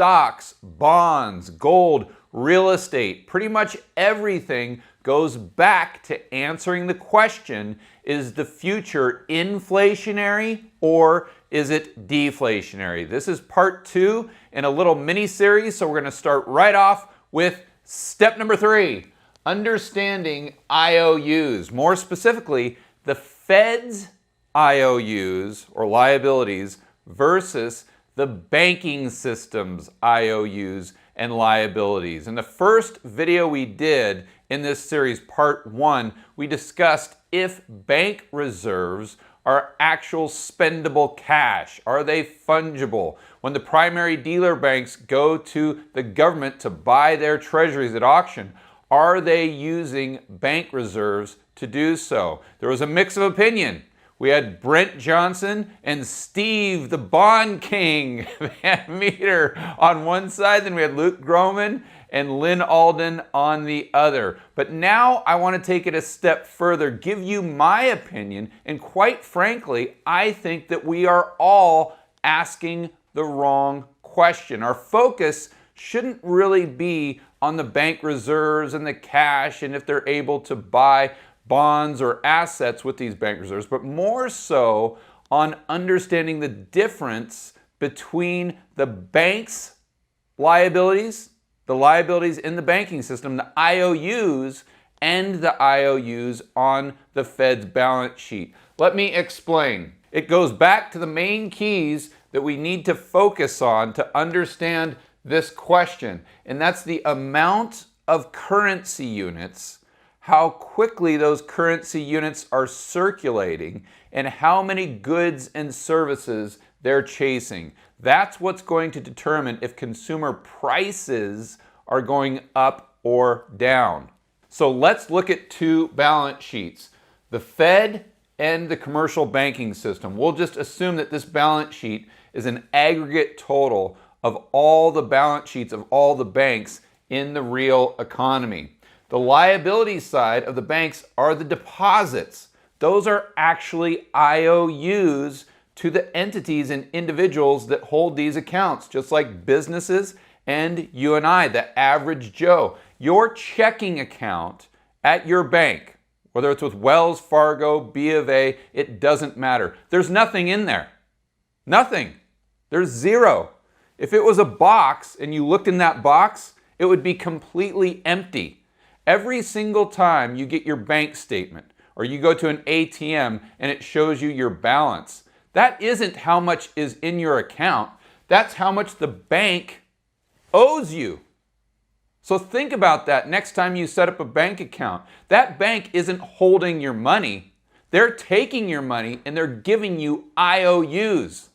stocks, bonds, gold, real estate, pretty much everything goes back to answering the question, is the future inflationary or is it deflationary? This is part 2 in a little mini series, so we're going to start right off with step number 3, understanding IOUs. More specifically, the Fed's IOUs or liabilities versus the banking system's IOUs and liabilities. In the first video we did in this series, part 1, we discussed if bank reserves are actual spendable cash. Are they fungible? When the primary dealer banks go to the government to buy their treasuries at auction, are they using bank reserves to do so? There was a mix of opinion. We had Brent Johnson and Steve, the Bond King, Van Meter on one side. Then we had Luke Groman and Lynn Alden on the other. But now I want to take it a step further, give you my opinion, and quite frankly, I think that we are all asking the wrong question. Our focus shouldn't really be on the bank reserves and the cash and if they're able to buy bonds or assets with these bank reserves, but more so on understanding the difference between the bank's liabilities, the liabilities in the banking system, the IOUs, and the IOUs on the Fed's balance sheet. Let me explain. It goes back to the main keys that we need to focus on to understand this question, and that's the amount of currency units, how quickly those currency units are circulating, and how many goods and services they're chasing. That's what's going to determine if consumer prices are going up or down. So let's look at 2 balance sheets, the Fed and the commercial banking system. We'll just assume that this balance sheet is an aggregate total of all the balance sheets of all the banks in the real economy. The liability side of the banks are the deposits. Those are actually IOUs to the entities and individuals that hold these accounts, just like businesses and you and I, the average Joe. Your checking account at your bank, whether it's with Wells Fargo, B of A, it doesn't matter. There's nothing in there. Nothing. There's zero. If it was a box and you looked in that box, it would be completely empty. Every single time you get your bank statement or you go to an ATM and it shows you your balance, that isn't how much is in your account. That's how much the bank owes you. So think about that next time you set up a bank account. That bank isn't holding your money. They're taking your money and they're giving you IOUs.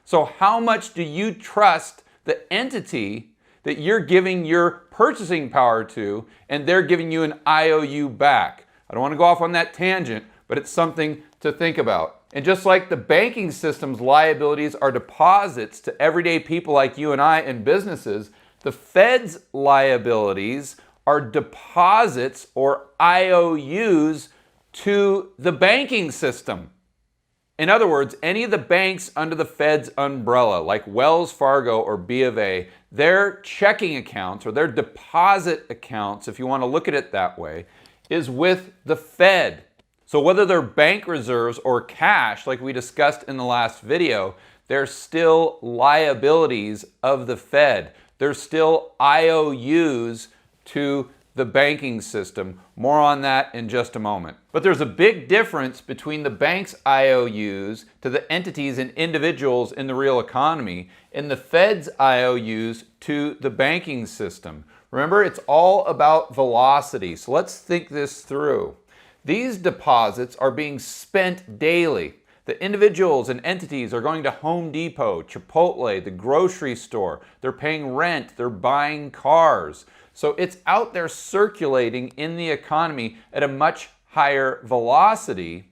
So how much do you trust the entity that you're giving your purchasing power to, and they're giving you an IOU back? I don't want to go off on that tangent, but it's something to think about. And just like the banking system's liabilities are deposits to everyday people like you and I and businesses, the Fed's liabilities are deposits or IOUs to the banking system. In other words, any of the banks under the Fed's umbrella, like Wells Fargo or B of A, their checking accounts or their deposit accounts, if you want to look at it that way, is with the Fed. So whether they're bank reserves or cash, like we discussed in the last video, they're still liabilities of the Fed. They're still IOUs to the banking system. More on that in just a moment. But there's a big difference between the bank's IOUs to the entities and individuals in the real economy and the Fed's IOUs to the banking system. Remember, it's all about velocity. So let's think this through. These deposits are being spent daily. The individuals and entities are going to Home Depot, Chipotle, the grocery store. They're paying rent. They're buying cars. So it's out there circulating in the economy at a much higher velocity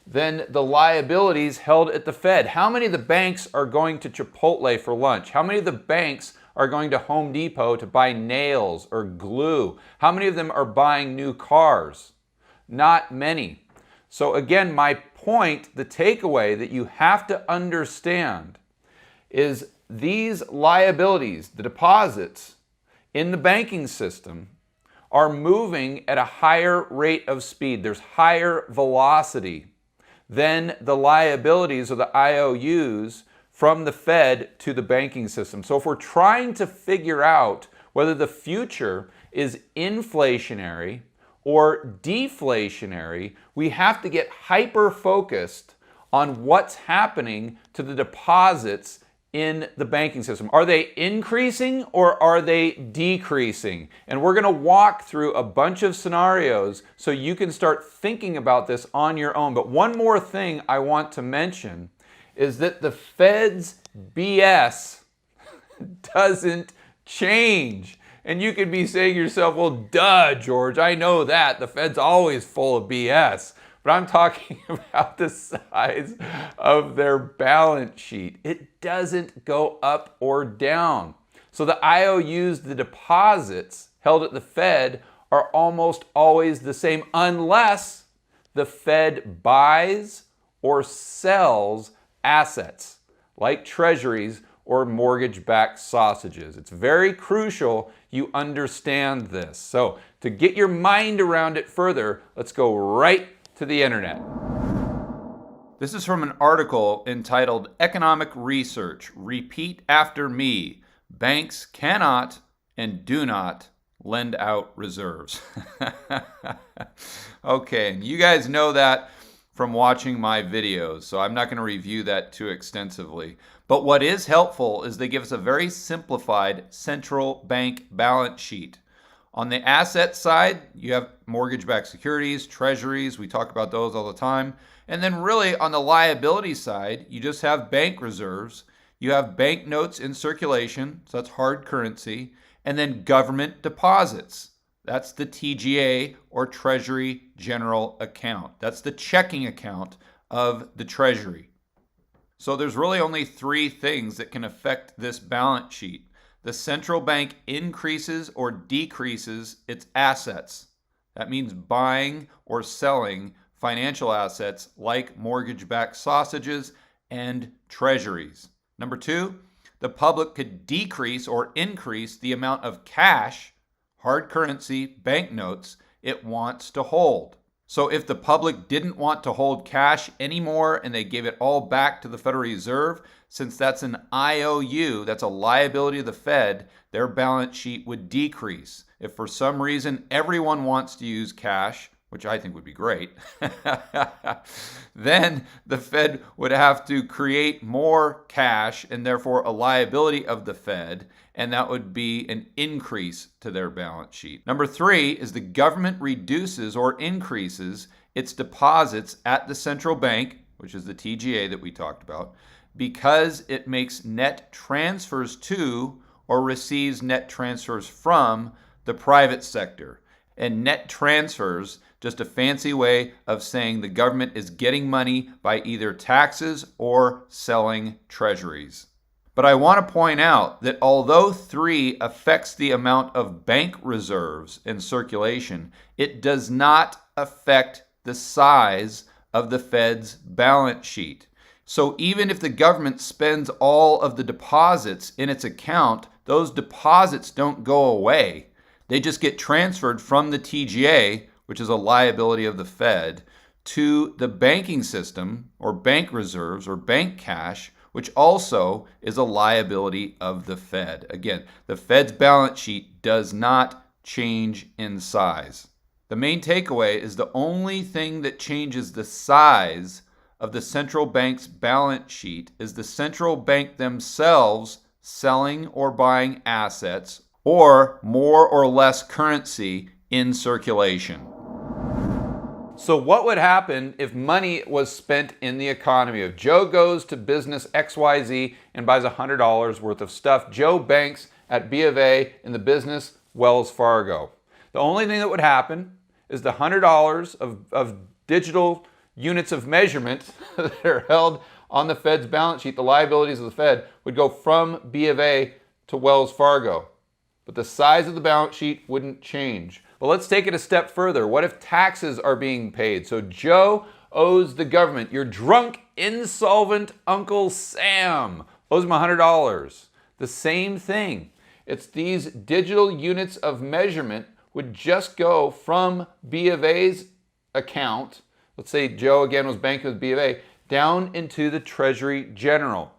than the liabilities held at the Fed. How many of the banks are going to Chipotle for lunch? How many of the banks are going to Home Depot to buy nails or glue? How many of them are buying new cars? Not many. So again, my point, the takeaway that you have to understand is these liabilities, the deposits in the banking system, are moving at a higher rate of speed. There's higher velocity than the liabilities or the IOUs from the Fed to the banking system. So if we're trying to figure out whether the future is inflationary or deflationary, we have to get hyper-focused on what's happening to the deposits in the banking system. Are they increasing or are they decreasing? And we're going to walk through a bunch of scenarios so you can start thinking about this on your own. But one more thing I want to mention is that the Fed's BS doesn't change. And you could be saying to yourself, well, duh, George, I know that. The Fed's always full of BS. But I'm talking about the size of their balance sheet. It doesn't go up or down. So the IOUs, the deposits held at the Fed, are almost always the same unless the Fed buys or sells assets like treasuries or mortgage-backed sausages. It's very crucial you understand this. So to get your mind around it further, let's go right to the internet. This is from an article entitled Economic Research. Repeat after me. Banks cannot and do not lend out reserves. Okay, and you guys know that from watching my videos, so I'm not going to review that too extensively. But what is helpful is they give us a very simplified central bank balance sheet. On the asset side, you have mortgage-backed securities, treasuries, we talk about those all the time. And then really on the liability side, you just have bank reserves, you have bank notes in circulation, so that's hard currency, and then government deposits. That's the TGA or Treasury General Account. That's the checking account of the Treasury. So there's really only three things that can affect this balance sheet. The central bank increases or decreases its assets. That means buying or selling financial assets like mortgage-backed sausages and treasuries. Number two, the public could decrease or increase the amount of cash, hard currency, banknotes it wants to hold. So if the public didn't want to hold cash anymore and they gave it all back to the Federal Reserve, since that's an IOU, that's a liability of the Fed, their balance sheet would decrease. If for some reason everyone wants to use cash, which I think would be great, then the Fed would have to create more cash and therefore a liability of the Fed, and that would be an increase to their balance sheet. Number three is the government reduces or increases its deposits at the central bank, which is the TGA that we talked about, because it makes net transfers to or receives net transfers from the private sector. And net transfers, just a fancy way of saying the government is getting money by either taxes or selling treasuries. But I want to point out that although 3 affects the amount of bank reserves in circulation, it does not affect the size of the Fed's balance sheet. So even if the government spends all of the deposits in its account, those deposits don't go away. They just get transferred from the TGA, which is a liability of the Fed, to the banking system or bank reserves or bank cash, which also is a liability of the Fed. Again, the Fed's balance sheet does not change in size. The main takeaway is the only thing that changes the size of the central bank's balance sheet is the central bank themselves selling or buying assets or more or less currency in circulation. So what would happen if money was spent in the economy? If Joe goes to business XYZ and buys $100 worth of stuff, Joe banks at B of A in the business Wells Fargo. The only thing that would happen is the $100 of digital units of measurement that are held on the Fed's balance sheet, the liabilities of the Fed, would go from B of A to Wells Fargo. But the size of the balance sheet wouldn't change. But let's take it a step further. What if taxes are being paid? So Joe owes the government, your drunk, insolvent Uncle Sam, owes him $100. The same thing. It's these digital units of measurement would just go from B of A's account, let's say Joe again was banking with B of A, down into the Treasury General.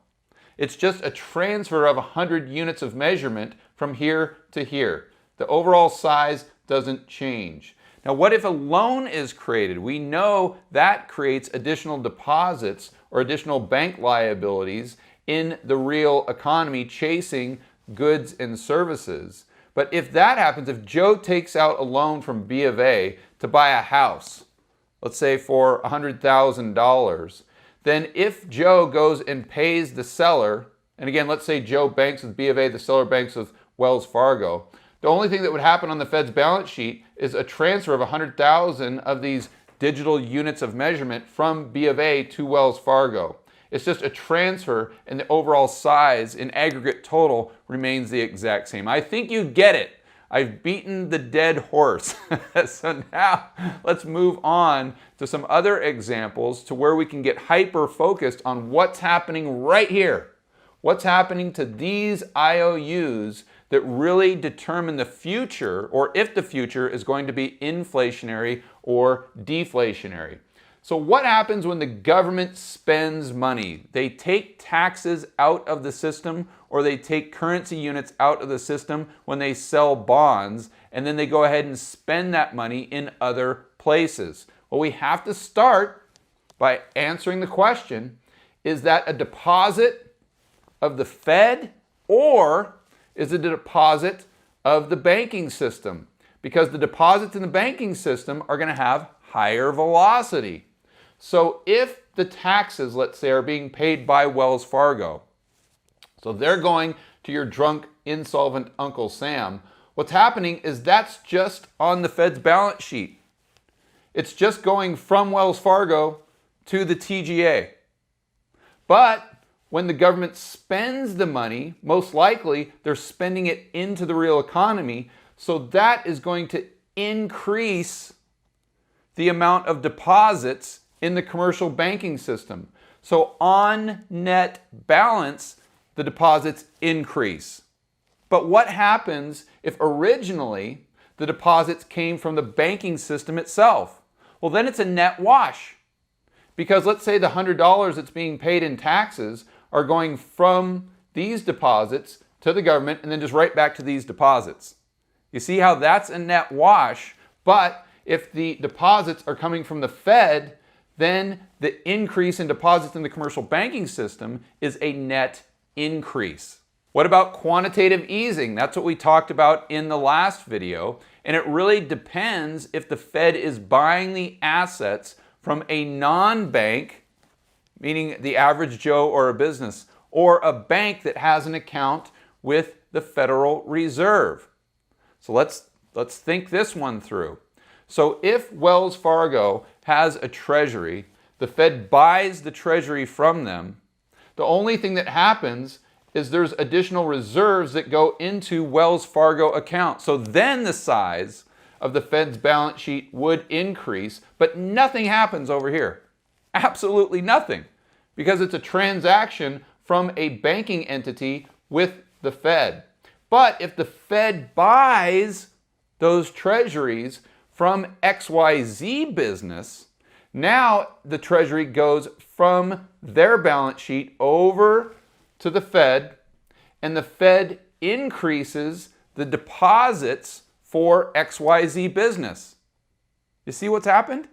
It's just a transfer of 100 units of measurement from here to here. The overall size doesn't change. Now, what if a loan is created? We know that creates additional deposits or additional bank liabilities in the real economy chasing goods and services. But if that happens, if Joe takes out a loan from B of A to buy a house, let's say for $100,000, then if Joe goes and pays the seller, and again, let's say Joe banks with B of A, the seller banks with Wells Fargo, the only thing that would happen on the Fed's balance sheet is a transfer of 100,000 of these digital units of measurement from B of A to Wells Fargo. It's just a transfer, and the overall size in aggregate total remains the exact same. I think you get it. I've beaten the dead horse. So now let's move on to some other examples to where we can get hyper-focused on what's happening right here. What's happening to these IOUs that really determine the future, or if the future is going to be inflationary or deflationary. So what happens when the government spends money? They take taxes out of the system, or they take currency units out of the system when they sell bonds, and then they go ahead and spend that money in other places. Well, we have to start by answering the question, is that a deposit of the Fed, or is it a deposit of the banking system? Because the deposits in the banking system are going to have higher velocity. So if the taxes, let's say, are being paid by Wells Fargo, so they're going to your drunk, insolvent Uncle Sam, what's happening is that's just on the Fed's balance sheet. It's just going from Wells Fargo to the TGA. But when the government spends the money, most likely they're spending it into the real economy, so that is going to increase the amount of deposits in the commercial banking system. So on net balance, the deposits increase. But what happens if originally the deposits came from the banking system itself? Well, then it's a net wash. Because let's say the $100 that's being paid in taxes are going from these deposits to the government and then just right back to these deposits. You see how that's a net wash, but if the deposits are coming from the Fed, then the increase in deposits in the commercial banking system is a net increase. What about quantitative easing? That's what we talked about in the last video, and it really depends if the Fed is buying the assets from a non-bank, meaning the average Joe or a business, or a bank that has an account with the Federal Reserve. So let's think this one through. So if Wells Fargo has a treasury, the Fed buys the treasury from them, the only thing that happens is there's additional reserves that go into Wells Fargo account. So then the size of the Fed's balance sheet would increase, but nothing happens over here. Absolutely nothing, because it's a transaction from a banking entity with the Fed. But if the Fed buys those treasuries from XYZ business, now the Treasury goes from their balance sheet over to the Fed, and the Fed increases the deposits for XYZ business. You see what's happened?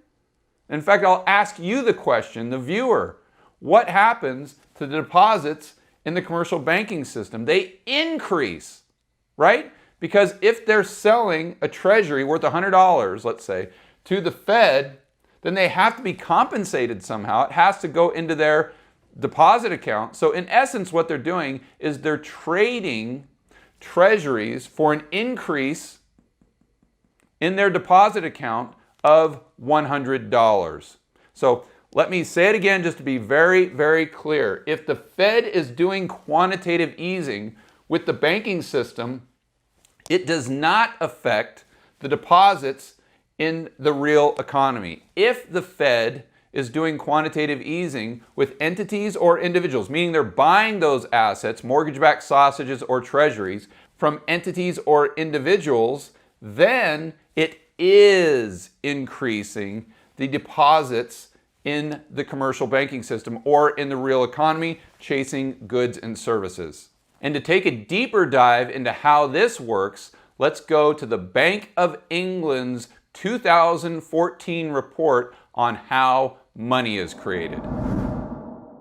In fact, I'll ask you the question, the viewer. What happens to the deposits in the commercial banking system? They increase, right? Because if they're selling a treasury worth $100, let's say, to the Fed, then they have to be compensated somehow. It has to go into their deposit account. So in essence, what they're doing is they're trading treasuries for an increase in their deposit account of $100. So let me say it again just to be very, very clear. If the Fed is doing quantitative easing with the banking system, it does not affect the deposits in the real economy. If the Fed is doing quantitative easing with entities or individuals, meaning they're buying those assets, mortgage-backed sausages or treasuries, from entities or individuals, then it is increasing the deposits in the commercial banking system or in the real economy, chasing goods and services. And to take a deeper dive into how this works, let's go to the Bank of England's 2014 report on how money is created.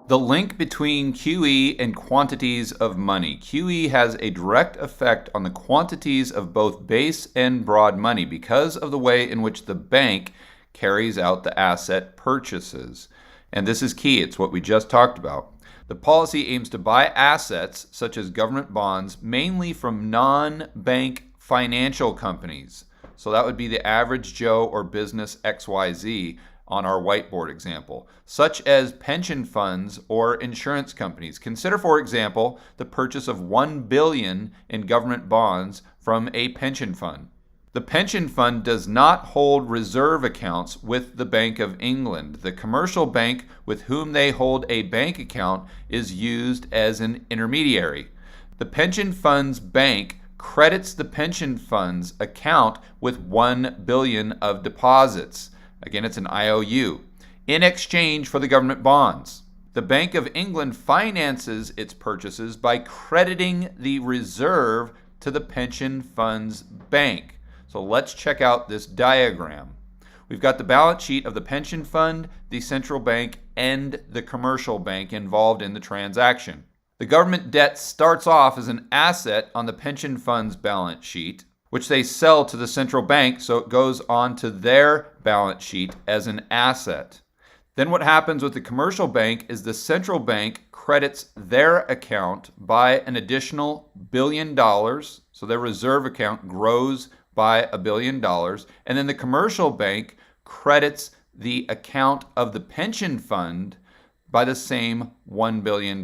The link between QE and quantities of money. QE has a direct effect on the quantities of both base and broad money because of the way in which the bank carries out the asset purchases. And this is key. It's what we just talked about. The policy aims to buy assets, such as government bonds, mainly from non-bank financial companies. So that would be the average Joe or business XYZ on our whiteboard example, such as pension funds or insurance companies. Consider, for example, the purchase of $1 billion in government bonds from a pension fund. The pension fund does not hold reserve accounts with the Bank of England. The commercial bank with whom they hold a bank account is used as an intermediary. The pension fund's bank credits the pension fund's account with $1 billion of deposits. Again, it's an IOU, in exchange for the government bonds. The Bank of England finances its purchases by crediting the reserve to the pension fund's bank. So let's check out this diagram. We've got the balance sheet of the pension fund, the central bank, and the commercial bank involved in the transaction. The government debt starts off as an asset on the pension fund's balance sheet, which they sell to the central bank, so it goes on to their balance sheet as an asset. Then what happens with the commercial bank is the central bank credits their account by an additional $1 billion, so their reserve account grows by $1 billion, and then the commercial bank credits the account of the pension fund by the same $1 billion.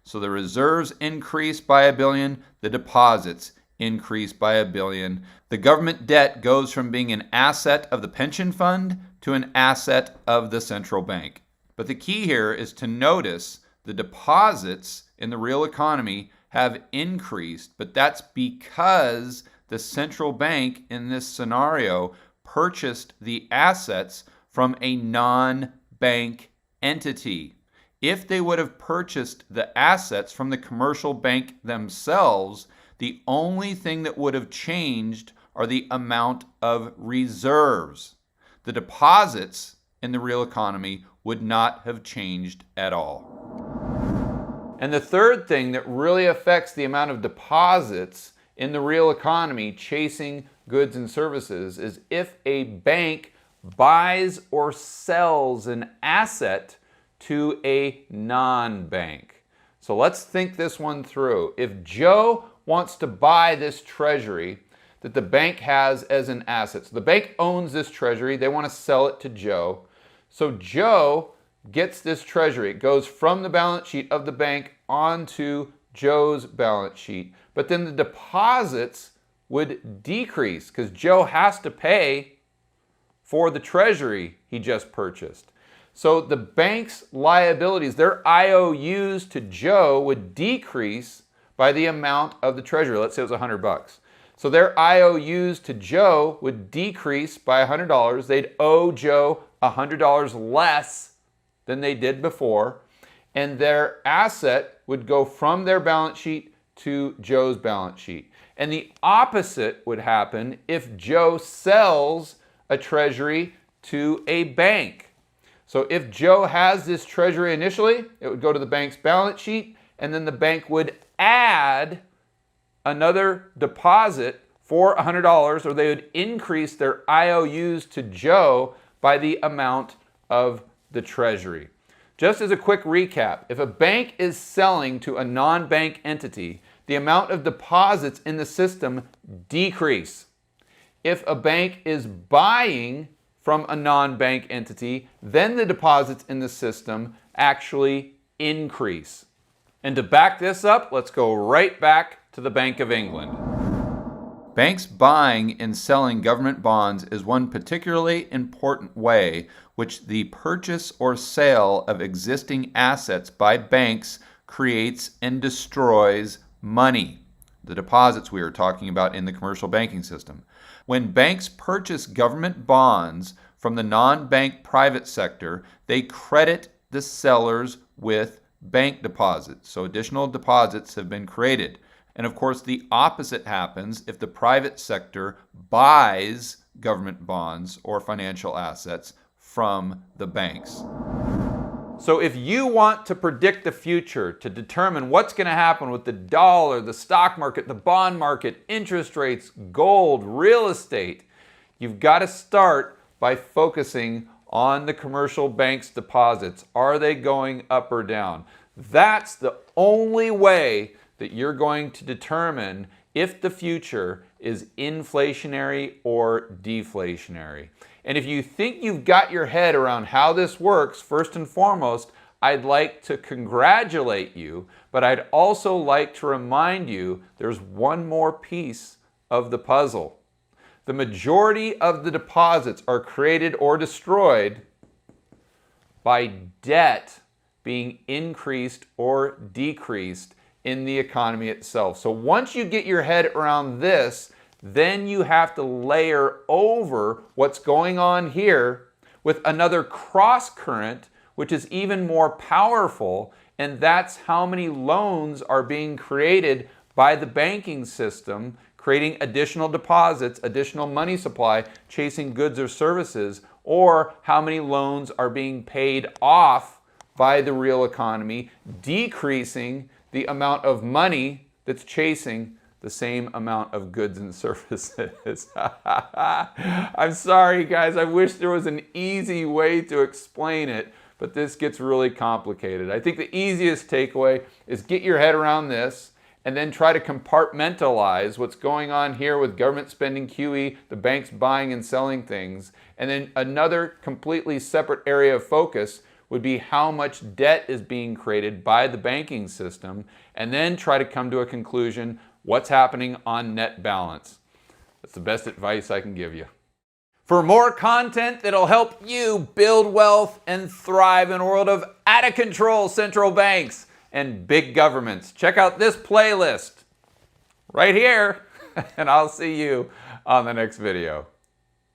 So the reserves increase by $1 billion, the deposits increase by $1 billion. The government debt goes from being an asset of the pension fund to an asset of the central bank. But the key here is to notice the deposits in the real economy have increased, but that's because the central bank in this scenario purchased the assets from a non-bank entity. If they would have purchased the assets from the commercial bank themselves, the only thing that would have changed are the amount of reserves. The deposits in the real economy would not have changed at all. And the third thing that really affects the amount of deposits in the real economy chasing goods and services is if a bank buys or sells an asset to a non-bank. So let's think this one through. If Joe wants to buy this treasury that the bank has as an asset, so the bank owns this treasury, they want to sell it to Joe. So Joe gets this treasury. It goes from the balance sheet of the bank onto Joe's balance sheet. But then the deposits would decrease because Joe has to pay for the treasury he just purchased. So the bank's liabilities, their IOUs to Joe, would decrease by the amount of the treasury. Let's say it was $100. So their IOUs to Joe would decrease by $100. They'd owe Joe $100 less than they did before, and their asset would go from their balance sheet to Joe's balance sheet. And the opposite would happen if Joe sells a treasury to a bank. So if Joe has this treasury initially, it would go to the bank's balance sheet, and then the bank would add another deposit for $100, or they would increase their IOUs to Joe by the amount of the treasury. Just as a quick recap, if a bank is selling to a non-bank entity, the amount of deposits in the system decrease. If a bank is buying from a non-bank entity, then the deposits in the system actually increase. And to back this up, let's go right back to the Bank of England. Banks buying and selling government bonds is one particularly important way which the purchase or sale of existing assets by banks creates and destroys money. The deposits we are talking about in the commercial banking system. When banks purchase government bonds from the non-bank private sector, they credit the sellers with bank deposits. So additional deposits have been created. And of course, the opposite happens if the private sector buys government bonds or financial assets from the banks. So if you want to predict the future, to determine what's going to happen with the dollar, the stock market, the bond market, interest rates, gold, real estate, you've got to start by focusing on the commercial bank's deposits. Are they going up or down? That's the only way that you're going to determine if the future is inflationary or deflationary. And if you think you've got your head around how this works, first and foremost, I'd like to congratulate you, but I'd also like to remind you there's one more piece of the puzzle. The majority of the deposits are created or destroyed by debt being increased or decreased in the economy itself. So once you get your head around this, then you have to layer over what's going on here with another cross current, which is even more powerful, and that's how many loans are being created by the banking system, creating additional deposits, additional money supply, chasing goods or services, or how many loans are being paid off by the real economy, decreasing the amount of money that's chasing the same amount of goods and services. I'm sorry, guys. I wish there was an easy way to explain it, but this gets really complicated. I think the easiest takeaway is get your head around this and then try to compartmentalize what's going on here with government spending QE, the banks buying and selling things, and then another completely separate area of focus would be how much debt is being created by the banking system, and then try to come to a conclusion, what's happening on net balance. That's the best advice I can give you. For more content that'll help you build wealth and thrive in a world of out-of-control central banks and big governments, check out this playlist right here, and I'll see you on the next video.